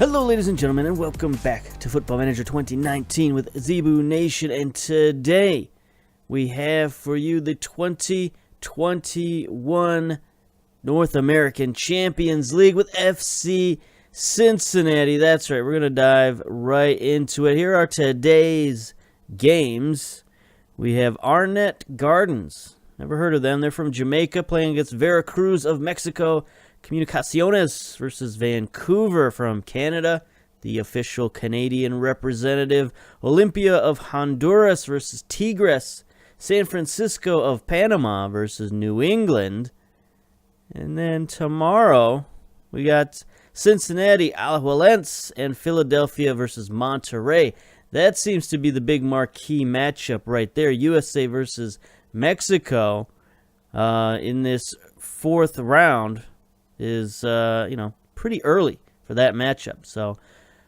Hello, ladies and gentlemen, and welcome back to Football Manager 2019 with Zebu Nation. And today we have for you the 2021 North American Champions League with FC Cincinnati. That's right, we're going to dive right into it. Here are today's games. We have Arnett Gardens. Never heard of them. They're from Jamaica, playing against Veracruz of Mexico. Comunicaciones versus Vancouver from Canada, the official Canadian representative. Olympia of Honduras versus Tigres. San Francisco of Panama versus New England. And then tomorrow, we got Cincinnati, Alajuelense, and Philadelphia versus Monterrey. That seems to be the big marquee matchup right there. USA versus Mexico in this fourth round is, pretty early for that matchup. So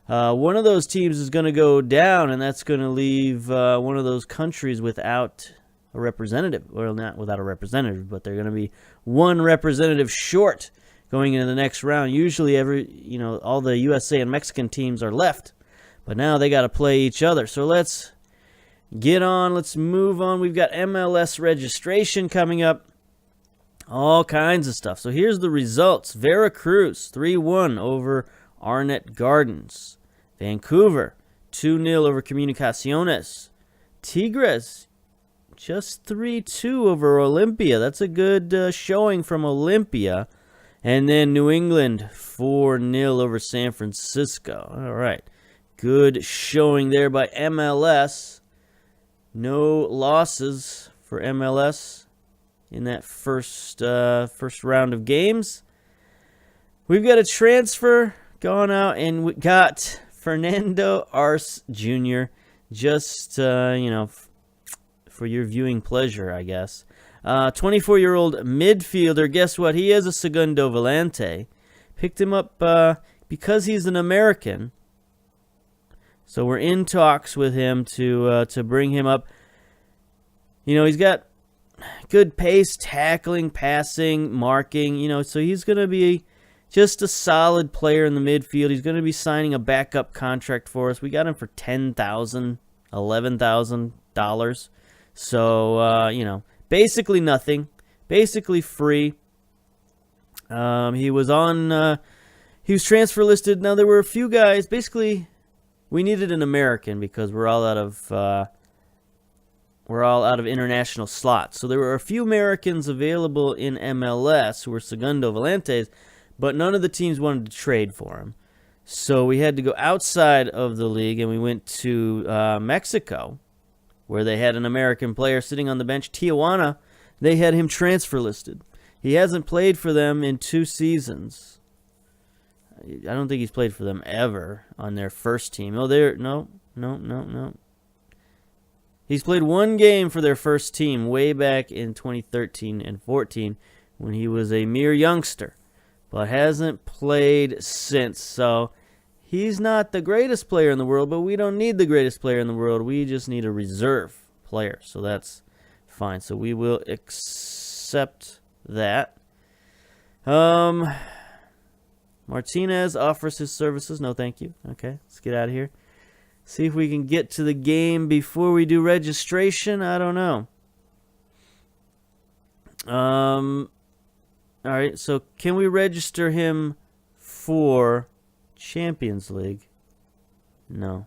one of those teams is going to go down, and that's going to leave one of those countries without a representative. Well, not without a representative, but they're going to be one representative short going into the next round. Usually all the USA and Mexican teams are left, but now they got to play each other. So let's get on. Let's move on. We've got MLS registration coming up. All kinds of stuff. So here's the results. Veracruz 3-1 over Arnett Gardens. Vancouver 2-0 over Comunicaciones. Tigres just 3-2 over Olympia. That's a good showing from Olympia. And then New England 4-0 over San Francisco. All right. Good showing there by MLS. No losses for MLS in that first round of games. We've got a transfer gone out, and we got Fernando Arce Jr. just, for your viewing pleasure, I guess. 24-year-old midfielder. Guess what? He is a segundo volante. Picked him up because he's an American. So we're in talks with him to bring him up. He's got good pace, tackling, passing, marking, so he's going to be just a solid player in the midfield. He's going to be signing a backup contract for us. We got him for $10,000, $11,000. So, basically nothing, basically free. He was transfer listed. Now, there were a few guys. Basically, we needed an American because we're all out of international slots. So there were a few Americans available in MLS who were segundo volantes, but none of the teams wanted to trade for him. So we had to go outside of the league, and we went to Mexico, where they had an American player sitting on the bench. Tijuana, they had him transfer listed. He hasn't played for them in 2 seasons. I don't think he's played for them ever on their first team. Oh, no. He's played 1 game for their first team way back in 2013 and 14 when he was a mere youngster, but hasn't played since. So he's not the greatest player in the world, but we don't need the greatest player in the world. We just need a reserve player, so that's fine. So we will accept that. Martinez offers his services. No, thank you. Okay, let's get out of here. See if we can get to the game before we do registration. I don't know. All right, so can we register him for Champions League? No.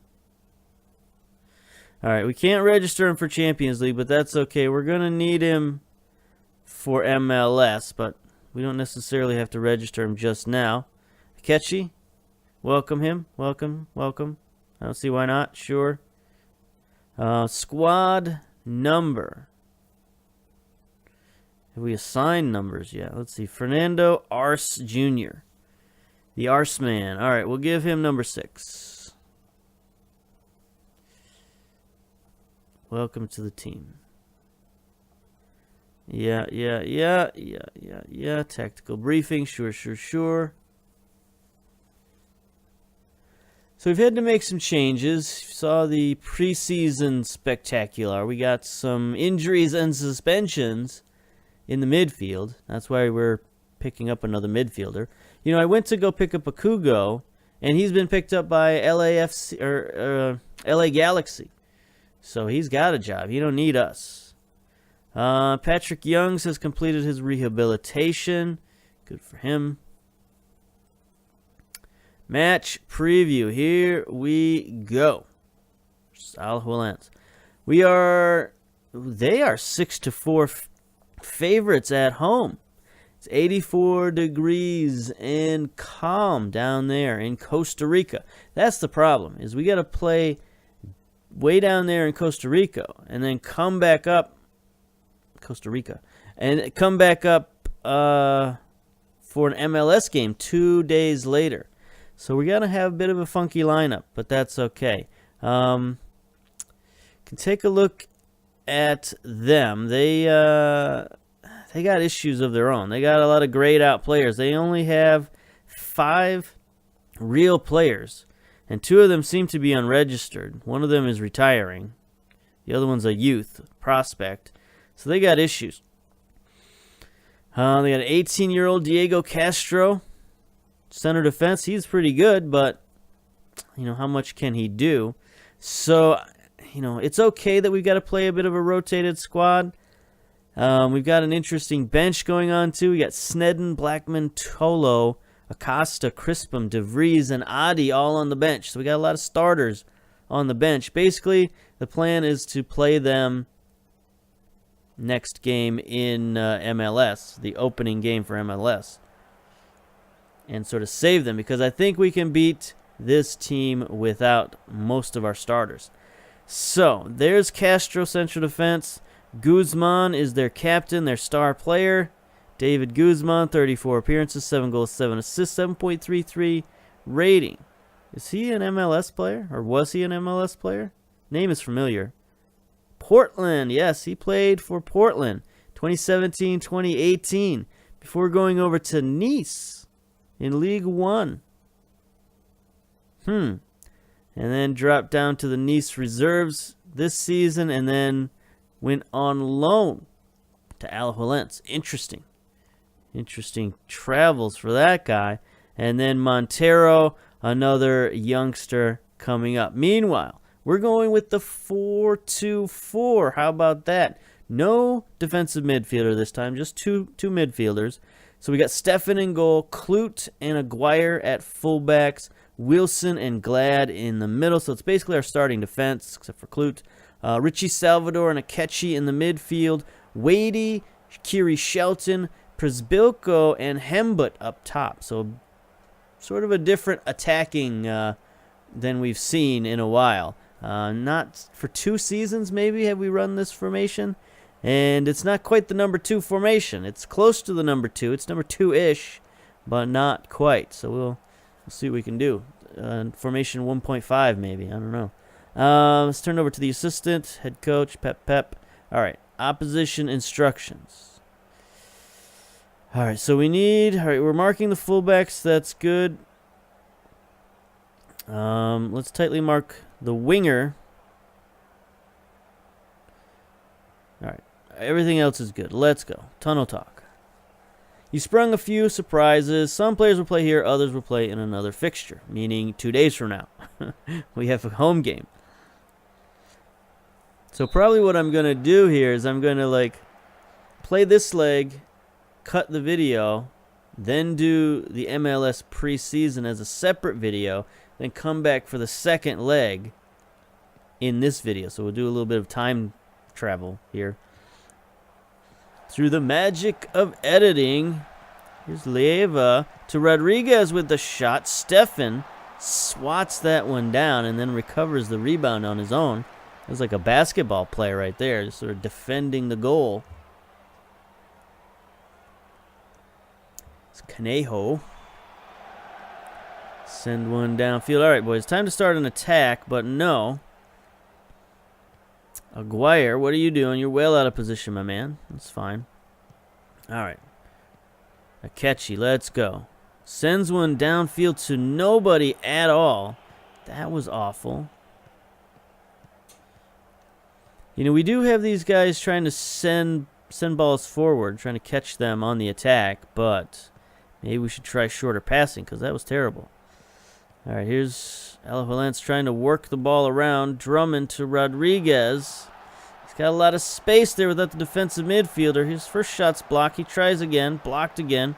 All right, we can't register him for Champions League, but that's okay. We're going to need him for MLS, but we don't necessarily have to register him just now. Akechi, welcome him. Welcome. I don't see why not. Sure. Squad number. Have we assigned numbers yet? Let's see. Fernando Arce Jr. The Arce Man. All right, we'll give him number 6. Welcome to the team. Yeah. Tactical briefing. Sure. So we've had to make some changes. Saw the preseason spectacular. We got some injuries and suspensions in the midfield. That's why we're picking up another midfielder. You know, I went to go pick up a Kugo, And he's been picked up by LAFC or LA Galaxy. So he's got a job. He don't need us. Patrick Youngs has completed his rehabilitation. Good for him. Match preview. Here we go. Alajuelense. They are 6-4 favorites at home. It's 84 degrees and calm down there in Costa Rica. That's the problem, is we got to play way down there in Costa Rica and then come back up and come back up for an MLS game 2 days later. So we got to have a bit of a funky lineup, but that's okay. Can take a look at them. They got issues of their own. They got a lot of grayed out players. They only have 5 real players, and 2 of them seem to be unregistered. One of them is retiring. The other one's a youth prospect. So they got issues. They got an 18-year-old Diego Castro, center defense. He's pretty good, but how much can he do? So, it's okay that we've got to play a bit of a rotated squad. We've got an interesting bench going on, too. We got Snedden, Blackman, Tolo, Acosta, Crispum, DeVries, and Adi all on the bench. So we got a lot of starters on the bench. Basically, the plan is to play them next game in MLS, the opening game for MLS, and sort of save them, because I think we can beat this team without most of our starters. So, there's Castro, central defense. Guzman is their captain, their star player. David Guzman, 34 appearances, 7 goals, 7 assists, 7.33 rating. Is he an MLS player? Or was he an MLS player? Name is familiar. Portland, yes, he played for Portland 2017-2018 before going over to Nice in League One. And then dropped down to the Nice reserves this season and then went on loan to Alajuelense. Interesting travels for that guy. And then Montero, another youngster coming up. Meanwhile, we're going with the 4-2-4. How about that? No defensive midfielder this time, just two midfielders. So we got Stefan in goal, Klute and Aguirre at fullbacks, Wilson and Glad in the middle. So it's basically our starting defense, except for Klute. Richie Salvador and Akechi in the midfield, Wadey, Kiri Shelton, Przbilko, and Hembut up top. So sort of a different attacking than we've seen in a while. Not for 2 seasons, maybe, have we run this formation. And it's not quite the number 2 formation. It's close to the number 2. It's number 2-ish, but not quite. So we'll see what we can do. Formation 1.5, maybe. I don't know. Let's turn over to the assistant, head coach, Pep. All right, opposition instructions. All right, so we're marking the fullbacks. That's good. Let's tightly mark the winger. All right, everything else is good. Let's go. Tunnel talk. You sprung a few surprises. Some players will play here, others will play in another fixture, meaning 2 days from now. We have a home game. So probably what I'm going to do here is I'm going to play this leg, cut the video, then do the MLS preseason as a separate video, then come back for the second leg in this video. So we'll do a little bit of time travel here. Through the magic of editing, here's Leiva to Rodriguez with the shot. Stefan swats that one down and then recovers the rebound on his own. It was like a basketball play right there, just sort of defending the goal. It's Conejo. Send one downfield. All right, boys, time to start an attack, but no. Aguirre, what are you doing? You're well out of position, my man. That's fine. All right. Akechi, let's go. Sends one downfield to nobody at all. That was awful. We do have these guys trying to send balls forward, trying to catch them on the attack, but maybe we should try shorter passing because that was terrible. All right, here's Alajuelense trying to work the ball around. Drummond to Rodriguez. He's got a lot of space there without the defensive midfielder. His first shot's blocked. He tries again. Blocked again.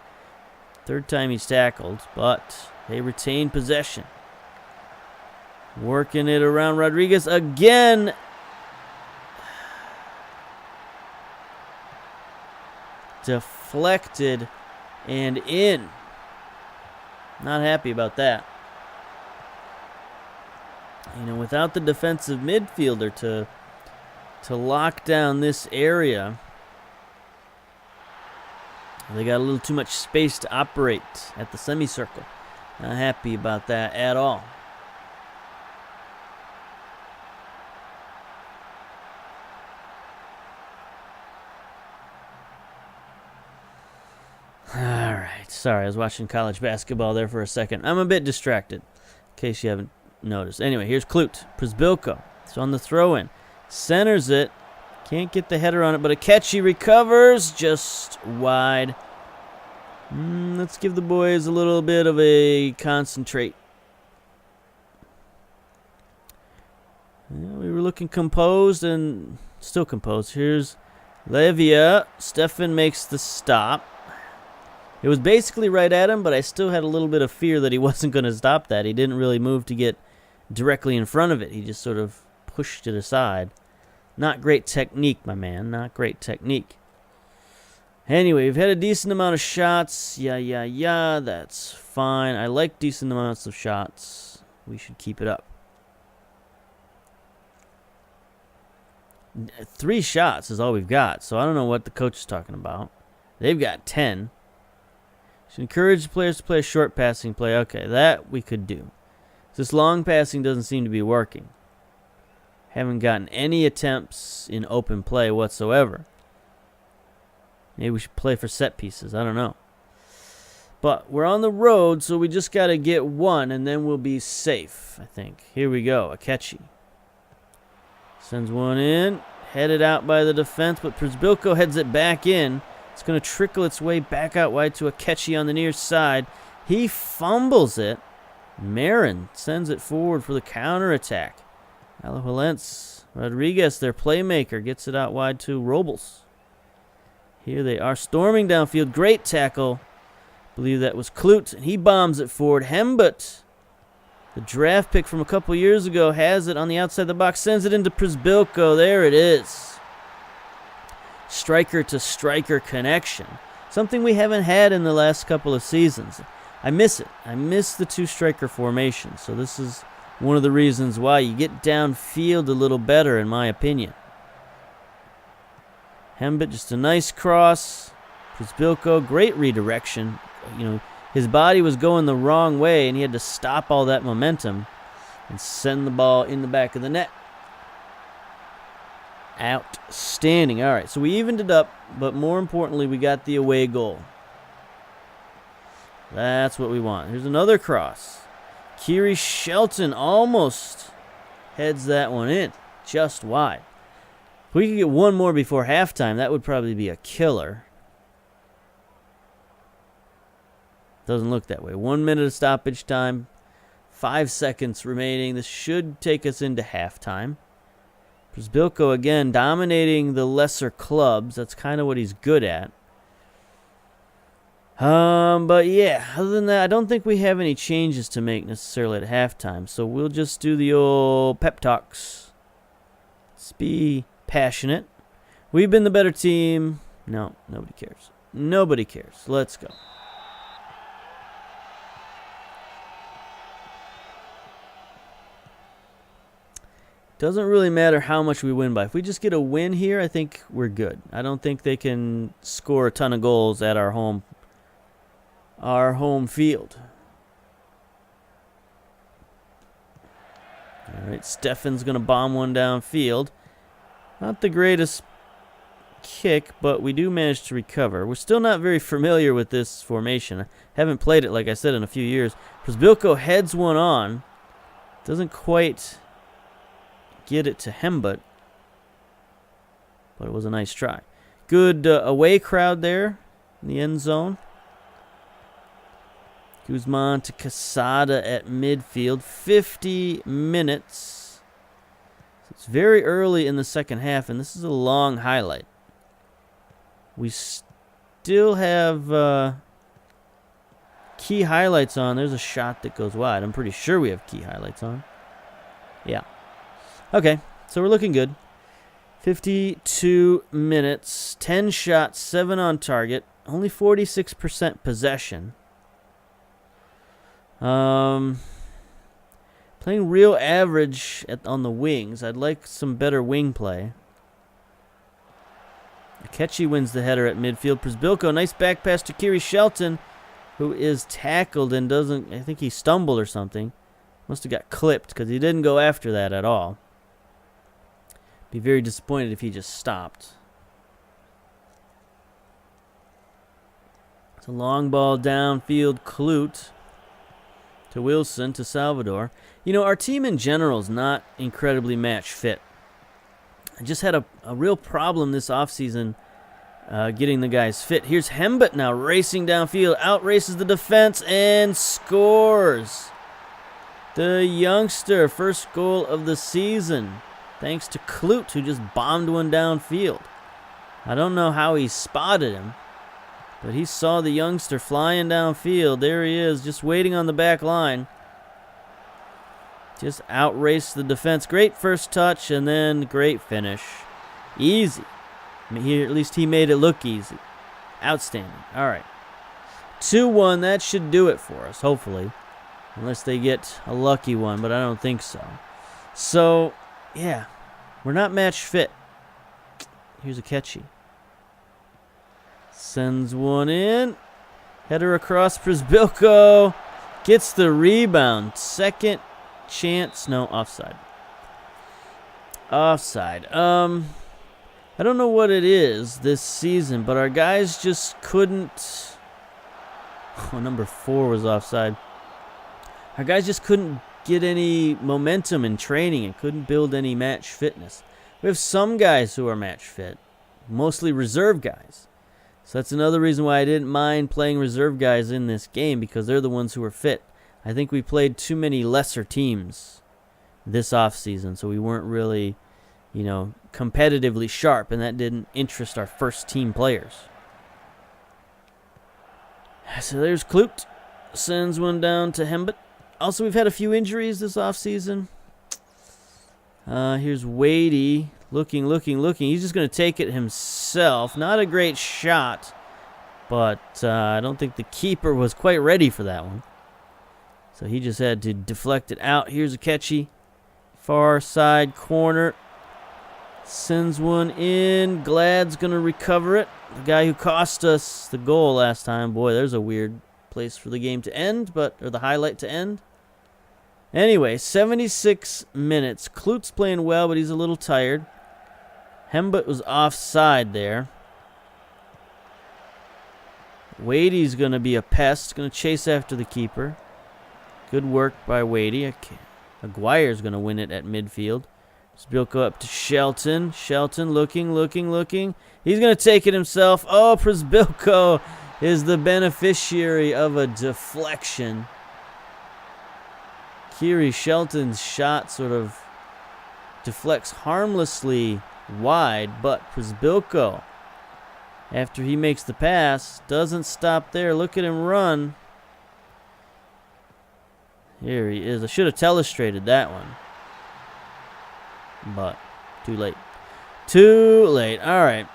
Third time he's tackled, but they retain possession. Working it around Rodriguez again. Deflected and in. Not happy about that. You know, without the defensive midfielder to lock down this area, they got a little too much space to operate at the semicircle. Not happy about that at all. All right. Sorry, I was watching college basketball there for a second. I'm a bit distracted, in case you haven't noticed. Anyway, here's Klut. Przybylko. It's on the throw-in. Centers it. Can't get the header on it, but Akechi recovers just wide. Let's give the boys a little bit of a concentrate. Yeah, we were looking composed and still composed. Here's Levia. Stefan makes the stop. It was basically right at him, but I still had a little bit of fear that he wasn't going to stop that. He didn't really move to get directly in front of it. He just sort of pushed it aside. Not great technique, my man. Not great technique. Anyway, we've had a decent amount of shots. Yeah. That's fine. I like decent amounts of shots. We should keep it up. 3 shots is all we've got, so I don't know what the coach is talking about. They've got 10. Should encourage the players to play a short passing play. Okay, that we could do. This long passing doesn't seem to be working. Haven't gotten any attempts in open play whatsoever. Maybe we should play for set pieces. I don't know. But we're on the road, so we just got to get one, and then we'll be safe, I think. Here we go. Akechi sends one in. Headed out by the defense, but Przybylko heads it back in. It's going to trickle its way back out wide to Akechi on the near side. He fumbles it. Marin sends it forward for the counterattack. Alajuelense, Rodriguez, their playmaker, gets it out wide to Robles. Here they are storming downfield. Great tackle. I believe that was Klut, and he bombs it forward. Hembut, the draft pick from a couple years ago, has it on the outside of the box, sends it into Przybylko. There it is. Striker to striker connection. Something we haven't had in the last couple of seasons. I miss it. I miss the 2-striker formation. So this is one of the reasons why you get downfield a little better, in my opinion. Hembut, just a nice cross. Przybylko, great redirection. You know, his body was going the wrong way, and he had to stop all that momentum and send the ball in the back of the net. Outstanding. All right, so we evened it up, but more importantly, we got the away goal. That's what we want. Here's another cross. Kiri Shelton almost heads that one in, just wide. If we could get one more before halftime, that would probably be a killer. Doesn't look that way. 1 minute of stoppage time, 5 seconds remaining. This should take us into halftime. Przybylko again dominating the lesser clubs. That's kind of what he's good at. But yeah, other than that, I don't think we have any changes to make necessarily at halftime. So we'll just do the old pep talks. Let's be passionate. We've been the better team. No, nobody cares. Nobody cares. Let's go. Doesn't really matter how much we win by. If we just get a win here, I think we're good. I don't think they can score a ton of goals at our home field. All right, Stefan's going to bomb one downfield. Not the greatest kick, but we do manage to recover. We're still not very familiar with this formation. I haven't played it, like I said, in a few years. Przybylko heads one on. Doesn't quite get it to Hembut, but it was a nice try. Good away crowd there in the end zone. Guzman to Quesada at midfield. 50 minutes. So it's very early in the second half, and this is a long highlight. We still have key highlights on. There's a shot that goes wide. I'm pretty sure we have key highlights on. Yeah. Okay, so we're looking good. 52 minutes, 10 shots, 7 on target, only 46% possession. Playing real average on the wings. I'd like some better wing play. Akechi wins the header at midfield. Przbilko, nice back pass to Kiri Shelton, who is tackled and doesn't, I think he stumbled or something. Must have got clipped because he didn't go after that at all. Be very disappointed if he just stopped. It's a long ball downfield. Klute to Wilson to Salvador. You know, our team in general is not incredibly match fit. I just had a real problem this offseason getting the guys fit. Here's Hembut now racing downfield, outraces the defense and scores. The youngster, first goal of the season, thanks to Klute, who just bombed one downfield. I don't know how he spotted him, but he saw the youngster flying downfield. There he is, just waiting on the back line. Just outraced the defense. Great first touch, and then great finish. Easy. I mean, at least he made it look easy. Outstanding. All right. 2-1, that should do it for us, hopefully. Unless they get a lucky one, but I don't think so. So, yeah, we're not match fit. Here's Akechi. Sends one in. Header across. Przbilko gets the rebound. Second chance. No, offside. Offside. I don't know what it is this season, but our guys just couldn't. Oh, number 4 was offside. Our guys just couldn't get any momentum in training and couldn't build any match fitness. We have some guys who are match fit, mostly reserve guys. So that's another reason why I didn't mind playing reserve guys in this game, because they're the ones who are fit. I think we played too many lesser teams this offseason, so we weren't really, you know, competitively sharp, and that didn't interest our first team players. So there's Klute. Sends one down to Hembut. Also, we've had a few injuries this offseason. Here's Wadey. Looking. He's just going to take it himself. Not a great shot, but I don't think the keeper was quite ready for that one. So he just had to deflect it out. Here's Akechi. Far side corner. Sends one in. Glad's going to recover it. The guy who cost us the goal last time. Boy, there's a weird place for the game to end, or the highlight to end. Anyway, 76 minutes. Klute's playing well, but he's a little tired. Hembut was offside there. Wadey's going to be a pest. Going to chase after the keeper. Good work by Wadey. Aguirre's going to win it at midfield. Przbilko up to Shelton. Shelton looking. He's going to take it himself. Oh, Przbilko is the beneficiary of a deflection. Kiri Shelton's shot sort of deflects harmlessly wide, but Przbilko, after he makes the pass, doesn't stop there. Look at him run. Here he is. I should have telestrated that one, but too late. All right,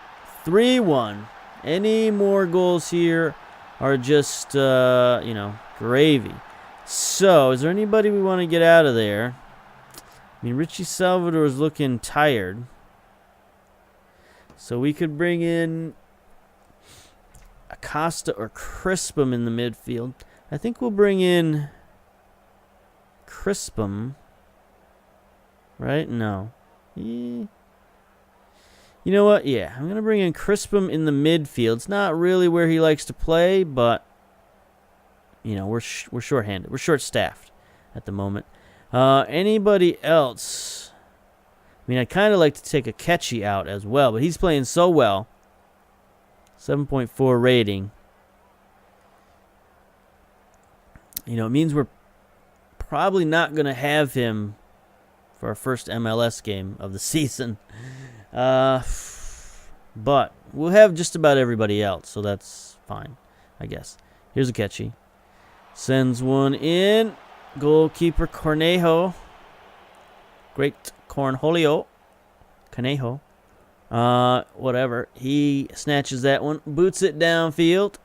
3-1. Any more goals here are just, gravy. So, is there anybody we want to get out of there? I mean, Richie Salvador is looking tired. So we could bring in Acosta or Crispum in the midfield. I think we'll bring in Crispum. Right? No. You know what? Yeah, I'm going to bring in Crispum in the midfield. It's not really where he likes to play, but we're short-handed. We're short-staffed at the moment. Anybody else? I mean, I'd kind of like to take Akechi out as well, but he's playing so well. 7.4 rating. You know, it means we're probably not going to have him for our first MLS game of the season. But we'll have just about everybody else, so that's fine, I guess. Here's a catchy. Sends one in. Goalkeeper Cornejo. Great Cornholio. Conejo. Whatever. He snatches that one. Boots it downfield.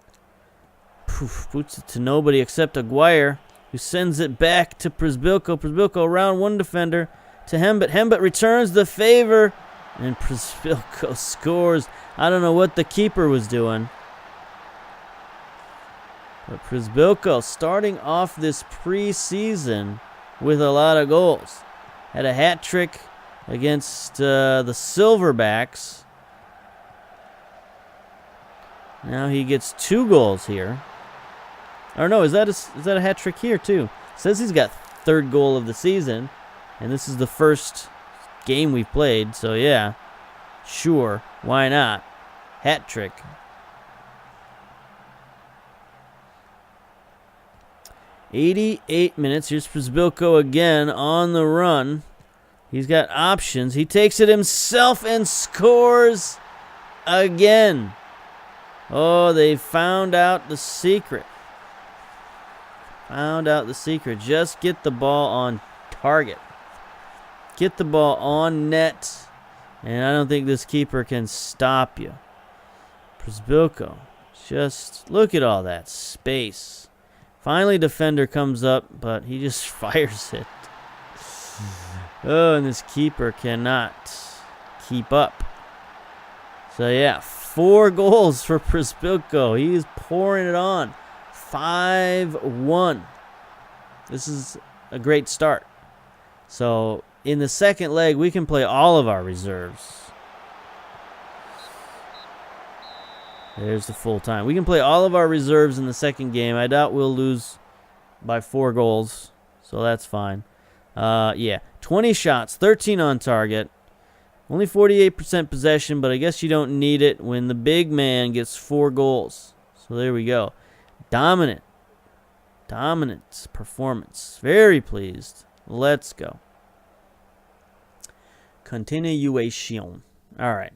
Poof, boots it to nobody except Aguirre, who sends it back to Przybylko. Przybylko around one defender to Hembit. Hembit returns the favor, and Przybylko scores. I don't know what the keeper was doing. But Przybylko starting off this preseason with a lot of goals. Had a hat trick against the Silverbacks. Now he gets 2 goals here. Or no, is that a hat trick here too? Says he's got 3rd goal of the season, and this is the first game we've played. So yeah, sure, why not? Hat trick. '88 minutes. Here's Przybylko again on the run. He's got options. He takes it himself and scores again. Oh, they found out the secret. Found out the secret. Just get the ball on target. Get the ball on net. And I don't think this keeper can stop you. Przybylko. Just look at all that space. Finally, defender comes up, but he just fires it. Oh, and this keeper cannot keep up. So, yeah, 4 goals for Przybylko. He is pouring it on. 5-1. This is a great start. So, in the second leg, we can play all of our reserves. There's the full time. We can play all of our reserves in the second game. I doubt we'll lose by 4 goals, so that's fine. Yeah, 20 shots, 13 on target. Only 48% possession, but I guess you don't need it when the big man gets 4 goals. So there we go. Dominant performance. Very pleased. Let's go. Continuation. All right.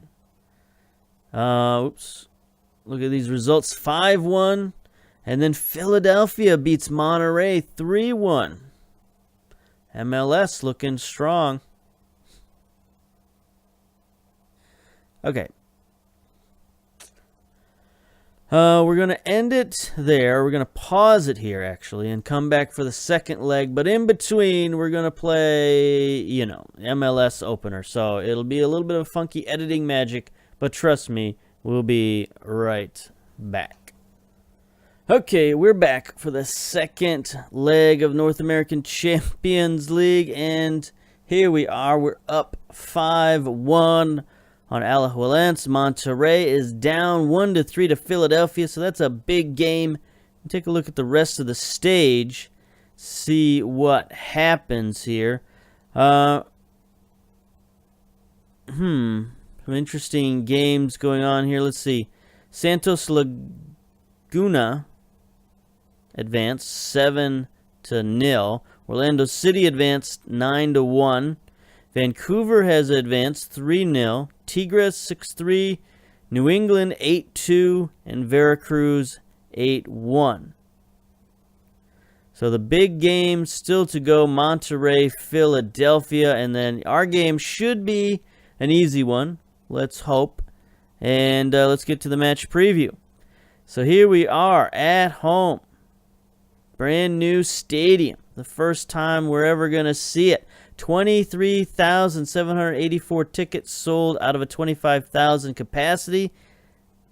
Oops. Look at these results. 5-1. And then Philadelphia beats Monterey 3-1. MLS looking strong. Okay. We're going to end it there. We're going to pause it here, actually, and come back for the second leg. But in between, we're going to play, you know, MLS opener. So it'll be a little bit of funky editing magic. But trust me, we'll be right back. Okay, we're back for the second leg of North American Champions League. And here we are. We're up 5-1 on Alajuelense. Monterrey is down 1-3 to Philadelphia. So that's a big game. Take a look at the rest of the stage. See what happens here. Some interesting games going on here. Let's see. Santos Laguna advanced 7-0. Orlando City advanced 9-1. Vancouver has advanced 3-0. Tigres 6-3. New England 8-2. And Veracruz 8-1. So the big game still to go. Monterrey, Philadelphia. And then our game should be an easy one. Let's hope. And let's get to the match preview. So here we are at home. Brand new stadium. The first time we're ever going to see it. 23,784 tickets sold out of a 25,000 capacity.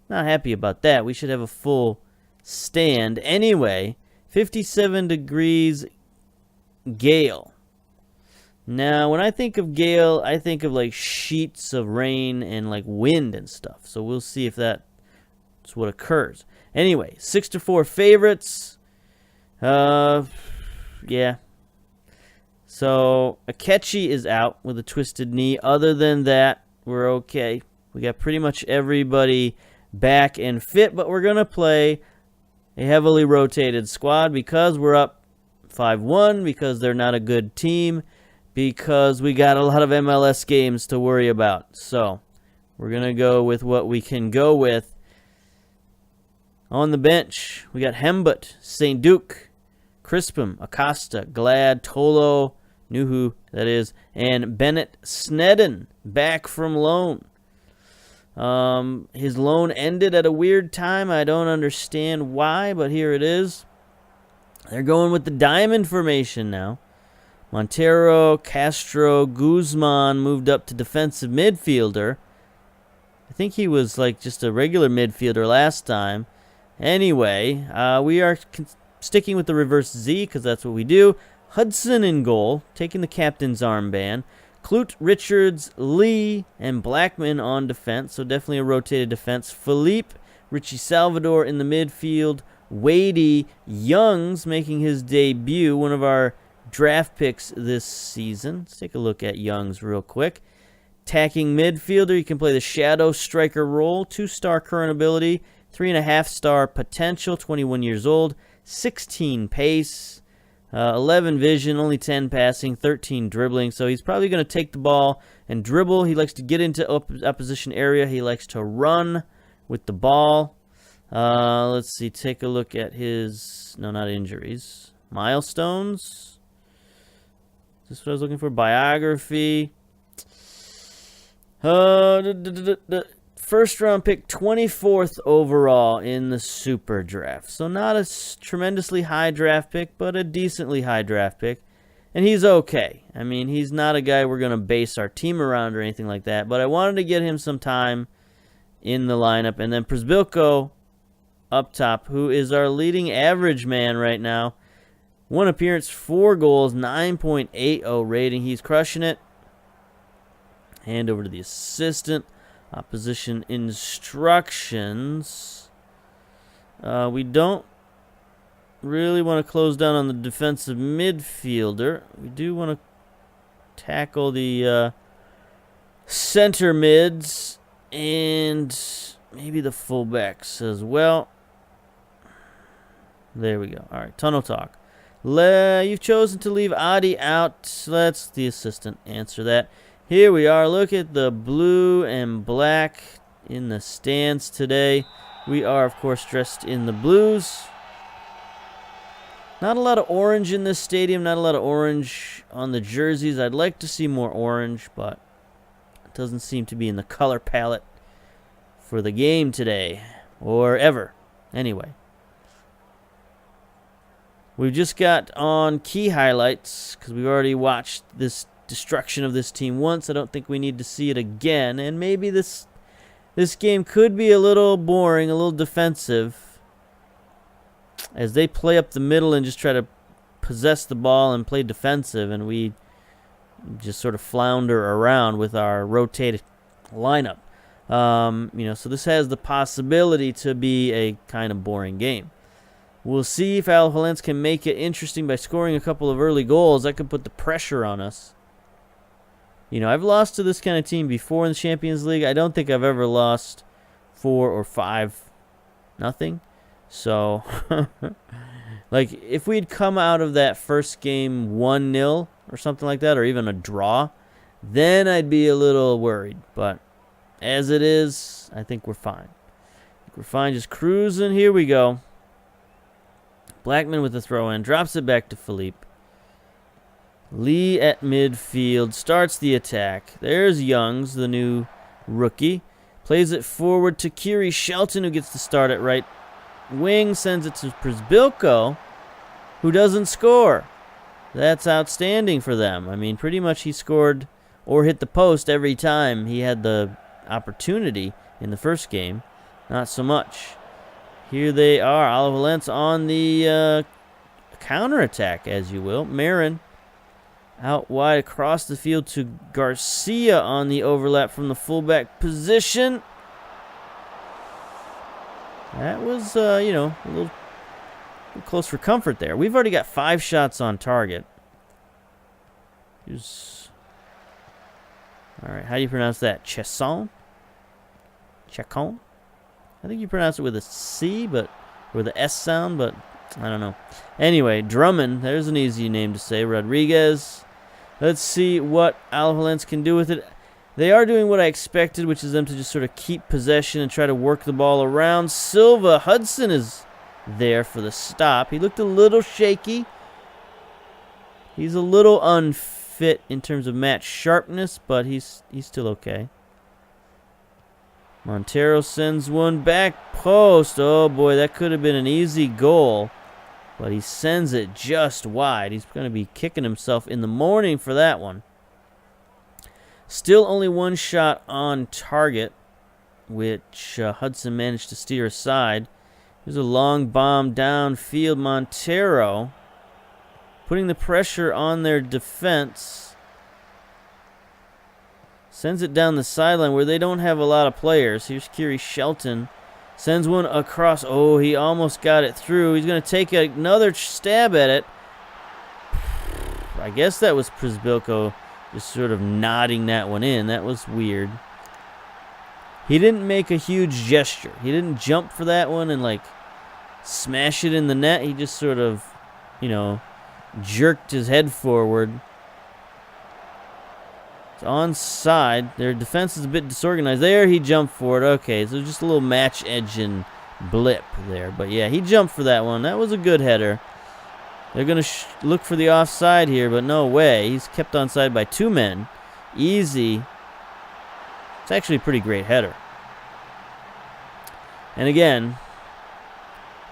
Not happy about that. We should have a full stand. Anyway, 57 degrees gale. Now, when I think of gale, I think of like sheets of rain and like wind and stuff. So we'll see if that's what occurs. Anyway, 6-4 favorites. Yeah. So, Akechi is out with a twisted knee. Other than that, we're okay. We got pretty much everybody back and fit, but we're going to play a heavily rotated squad because we're up 5-1 because they're not a good team, because we got a lot of MLS games to worry about. So we're going to go with what we can go with. On the bench, we got Hembut, St. Duke, Crispum, Acosta, Glad, Tolo, knew who that is, and Bennett Sneddon, back from loan. His loan ended at a weird time. I don't understand why, but here it is. They're going with the diamond formation now. Montero, Castro, Guzman moved up to defensive midfielder. I think he was like just a regular midfielder last time. Anyway, we are sticking with the reverse Z because that's what we do. Hudson in goal, taking the captain's armband. Clute, Richards, Lee, and Blackman on defense, so definitely a rotated defense. Philippe, Richie Salvador in the midfield. Wadey, Youngs making his debut, one of our draft picks this season. Let's take a look at Youngs real quick. Attacking midfielder, you can play the shadow striker role. 2-star current ability, 3.5-star potential, 21 years old, 16 pace, 11 vision, only 10 passing, 13 dribbling. So he's probably going to take the ball and dribble. He likes to get into opposition area. He likes to run with the ball. Let's see, take a look at his, no, not injuries, milestones. Is this what I was looking for? Biography. First round pick, 24th overall in the Super Draft. So not a tremendously high draft pick, but a decently high draft pick. And he's okay. I mean, he's not a guy we're going to base our team around or anything like that. But I wanted to get him some time in the lineup. And then Przybylko up top, who is our leading average man right now. 1 appearance, 4 goals, 9.80 rating. He's crushing it. Hand over to the assistant. Opposition instructions. We don't really want to close down on the defensive midfielder. We do want to tackle the center mids and maybe the fullbacks as well. There we go. All right, tunnel talk. You've chosen to leave Adi out. Let's the assistant answer that. Here we are. Look at the blue and black in the stands today. We are, of course, dressed in the blues. Not a lot of orange in this stadium. Not a lot of orange on the jerseys. I'd like to see more orange, but it doesn't seem to be in the color palette for the game today. Or ever. Anyway. We've just got on key highlights because we've already watched this destruction of this team once. I don't think we need to see it again, and maybe this game could be a little boring, a little defensive, as they play up the middle and just try to possess the ball and play defensive, and we just sort of flounder around with our rotated lineup. So this has the possibility to be a kind of boring game. We'll see if Alajuelense can make it interesting by scoring a couple of early goals. That could put the pressure on us. I've lost to this kind of team before in the Champions League. I don't think I've ever lost 4 or 5-0. So, like, if we'd come out of that first game 1-0 or something like that, or even a draw, then I'd be a little worried. But as it is, I think we're fine. We're fine, just cruising. Here we go. Blackman with the throw-in, drops it back to Philippe. Lee at midfield, starts the attack. There's Youngs, the new rookie. Plays it forward to Kiri Shelton, who gets the start at right wing. Sends it to Przybylko, who doesn't score. That's outstanding for them. I mean, pretty much he scored or hit the post every time he had the opportunity in the first game. Not so much. Here they are, Alajuelense on the counterattack, as you will. Marin out wide across the field to Garcia on the overlap from the fullback position. That was, a little close for comfort there. We've already got 5 shots on target. All right, how do you pronounce that? Chesson? Chacon? I think you pronounce it with a C, but with the S sound, but I don't know. Anyway, Drummond, there's an easy name to say. Rodriguez. Let's see what Alajuelense can do with it. They are doing what I expected, which is them to just sort of keep possession and try to work the ball around. Silva, Hudson is there for the stop. He looked a little shaky. He's a little unfit in terms of match sharpness, but he's still okay. Montero sends one back post. Oh, boy, that could have been an easy goal. But he sends it just wide. He's going to be kicking himself in the morning for that one. Still only one shot on target, which Hudson managed to steer aside. There's a long bomb downfield. Montero putting the pressure on their defense. Sends it down the sideline where they don't have a lot of players. Here's Kiri Shelton. Sends one across. Oh, he almost got it through. He's going to take another stab at it. I guess that was Przybylko just sort of nodding that one in. That was weird. He didn't make a huge gesture. He didn't jump for that one and, like, smash it in the net. He just sort of, you know, jerked his head forward. It's onside. Their defense is a bit disorganized. There, he jumped for it. Okay, so just a little match edging blip there. But, yeah, he jumped for that one. That was a good header. They're going to look for the offside here, but no way. He's kept onside by 2 men. Easy. It's actually a pretty great header. And again,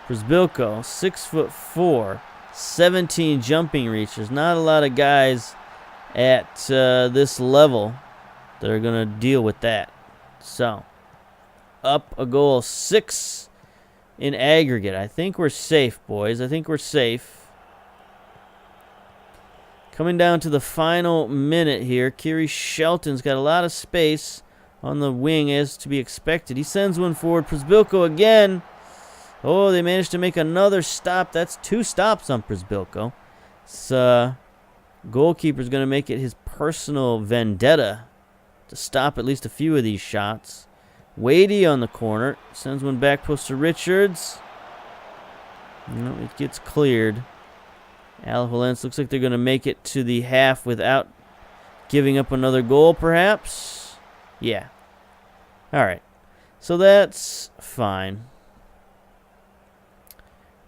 Przybylko, 6'4", 17 jumping reach. There's not a lot of guys at this level that are going to deal with that. So, up a goal, 6 in aggregate. I think we're safe, boys. I think we're safe. Coming down to the final minute here. Kiri Shelton's got a lot of space on the wing as to be expected. He sends one forward. Przybylko again. Oh, they managed to make another stop. That's 2 stops on Przybylko. Goalkeeper's going to make it his personal vendetta to stop at least a few of these shots. Wadey on the corner. Sends one back post to Richards. No, it gets cleared. Alajuelense looks like they're going to make it to the half without giving up another goal, perhaps. Yeah. All right. So that's fine.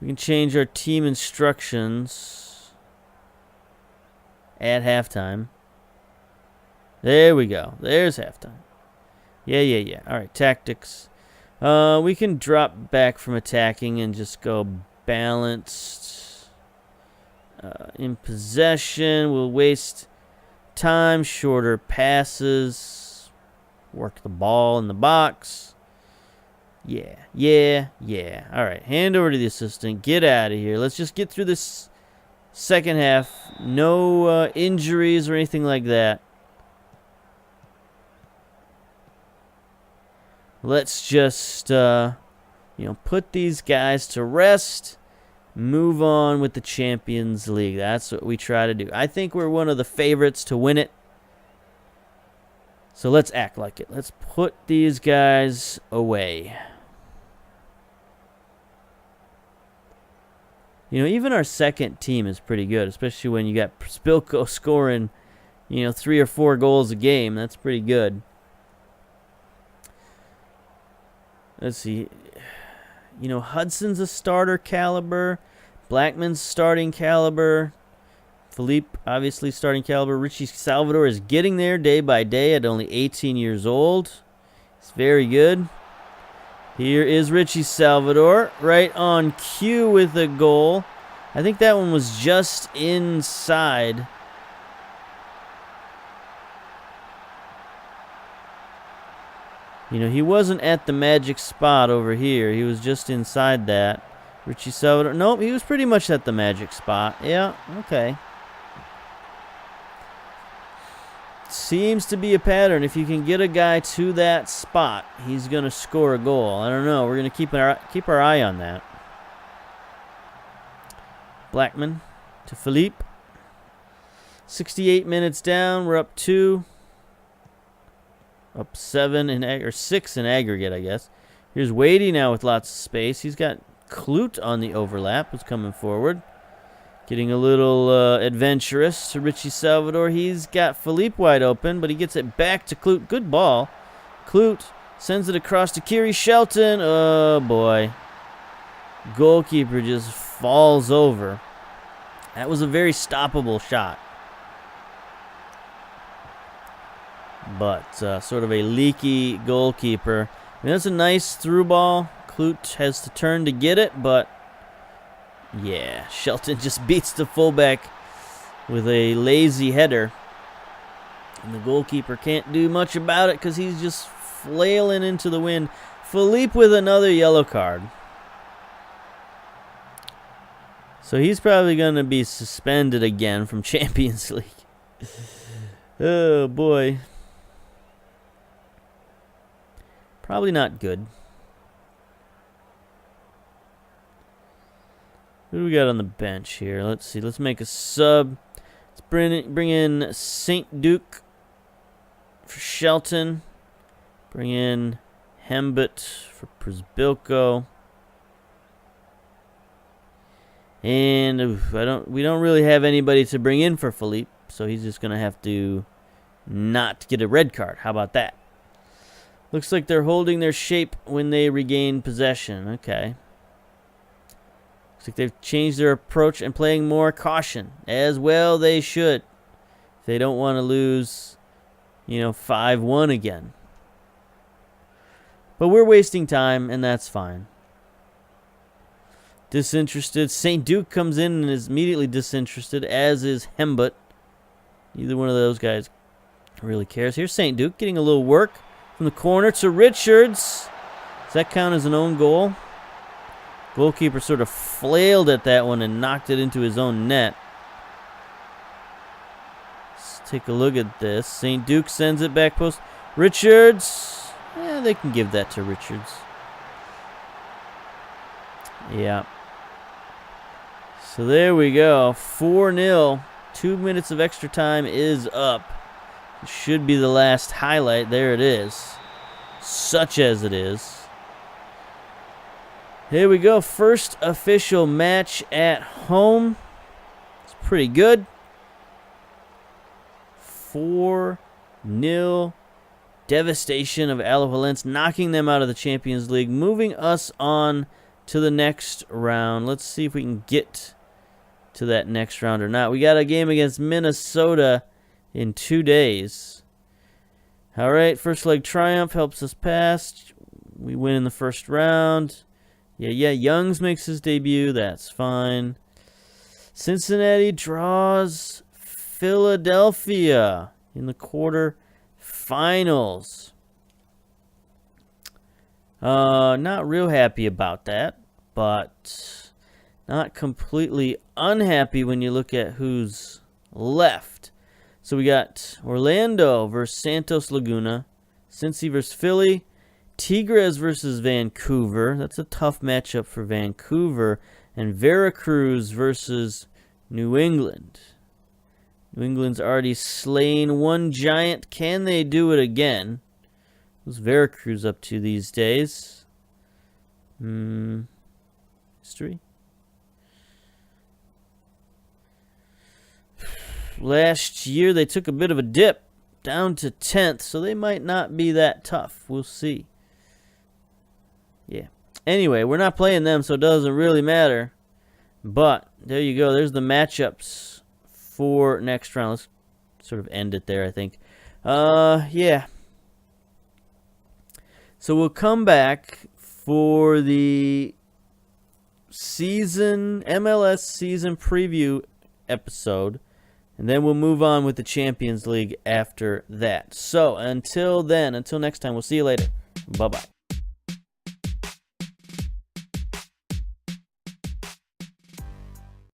We can change our team instructions at halftime. There we go. There's halftime. Yeah. All right, tactics. We can drop back from attacking and just go balanced. In possession, we'll waste time, shorter passes, work the ball in the box. Yeah. All right, hand over to the assistant. Get out of here. Let's just get through this second half. No injuries or anything like that. Let's just, put these guys to rest. Move on with the Champions League. That's what we try to do. I think we're one of the favorites to win it. So let's act like it. Let's put these guys away. Even our second team is pretty good, especially when you got Przybylko scoring, 3 or 4 goals a game. That's pretty good. Let's see. Hudson's a starter caliber. Blackman's starting caliber. Philippe, obviously, starting caliber. Richie Salvador is getting there day by day at only 18 years old. It's very good. Here is Richie Salvador, right on cue with a goal. I think that one was just inside. He wasn't at the magic spot over here. He was just inside that. Richie Salvador. Nope, he was pretty much at the magic spot. Yeah, okay. Seems to be a pattern. If you can get a guy to that spot, he's going to score a goal. I don't know. We're going to keep our eye on that. Blackman to Philippe. 68 minutes down. We're up 2. Up 6 in aggregate, I guess. Here's Wadey now with lots of space. He's got Klute on the overlap was coming forward. Getting a little adventurous to Richie Salvador. He's got Philippe wide open, but he gets it back to Klute. Good ball. Klute sends it across to Kiri Shelton. Oh, boy. Goalkeeper just falls over. That was a very stoppable shot. But sort of a leaky goalkeeper. I mean, that's a nice through ball. Klute has to turn to get it, but yeah, Shelton just beats the fullback with a lazy header. And the goalkeeper can't do much about it because he's just flailing into the wind. Philippe with another yellow card. So he's probably going to be suspended again from Champions League. Oh, boy. Probably not good. Who do we got on the bench here? Let's see. Let's make a sub. Let's bring in St. Duke for Shelton. Bring in Hembut for Przbilko. And we don't really have anybody to bring in for Philippe, so he's just going to have to not get a red card. How about that? Looks like they're holding their shape when they regain possession. Okay. Looks like they've changed their approach and playing more caution. As well they should. If they don't want to lose, 5-1 again. But we're wasting time, and that's fine. Disinterested. St. Duke comes in and is immediately disinterested, as is Hembut. Neither one of those guys really cares. Here's St. Duke getting a little work from the corner to Richards. Does that count as an own goal? Goalkeeper sort of flailed at that one and knocked it into his own net. Let's take a look at this. St. Duke sends it back post. Richards. Yeah, they can give that to Richards. Yeah. So there we go. 4-0. 2 minutes of extra time is up. It should be the last highlight. There it is. Such as it is. Here we go. First official match at home. It's pretty good. 4-0 devastation of Alajuelense, knocking them out of the Champions League, moving us on to the next round. Let's see if we can get to that next round or not. We got a game against Minnesota in 2 days. All right, first leg triumph helps us pass. We win in the first round. Yeah, Youngs makes his debut. That's fine. Cincinnati draws Philadelphia in the quarterfinals. Not real happy about that, but not completely unhappy when you look at who's left. So we got Orlando versus Santos Laguna, Cinci versus Philly, Tigres versus Vancouver. That's a tough matchup for Vancouver. And Veracruz versus New England. New England's already slain one giant. Can they do it again? What's Veracruz up to these days? History? Last year they took a bit of a dip down to 10th, so they might not be that tough. We'll see. Yeah. Anyway, we're not playing them, so it doesn't really matter. But there you go. There's the matchups for next round. Let's sort of end it there, I think. Yeah. So we'll come back for the MLS season preview episode. And then we'll move on with the Champions League after that. So until then, until next time, we'll see you later. Bye-bye.